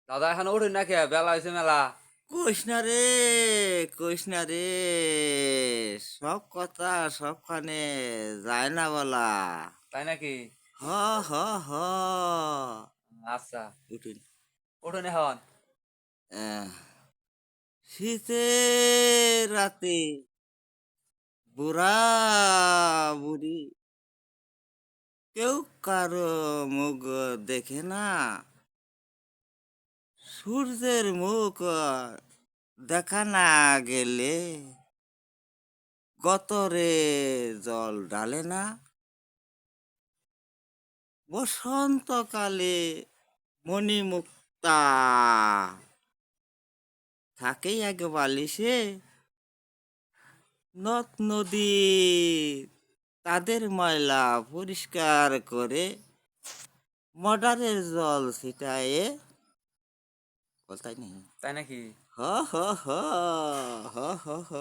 দাদা এখন উঠুন না কে বেলা হয়েছে মেলা। কইস না রে সব কথা সবখানে যায় না বলা। তাই নাকি? হ হ হ আচ্ছা, উঠুন। উঠুন এখন। আহ, শীতের রাতে বুড়া বুড়ি কেউ কারো মুখ দেখে না। সূর্যের মুখ দেখা না গেলে গতরে জল ঢালে না। বসন্তকালে মণিমুক্তা থাকেই আগে বালিশে। নদ নদী তাদের ময়লা পরিষ্কার করে মডারের জল ছিটায়ে বলতাই নেই। তাই নাকি? হ হ হ হ হ হ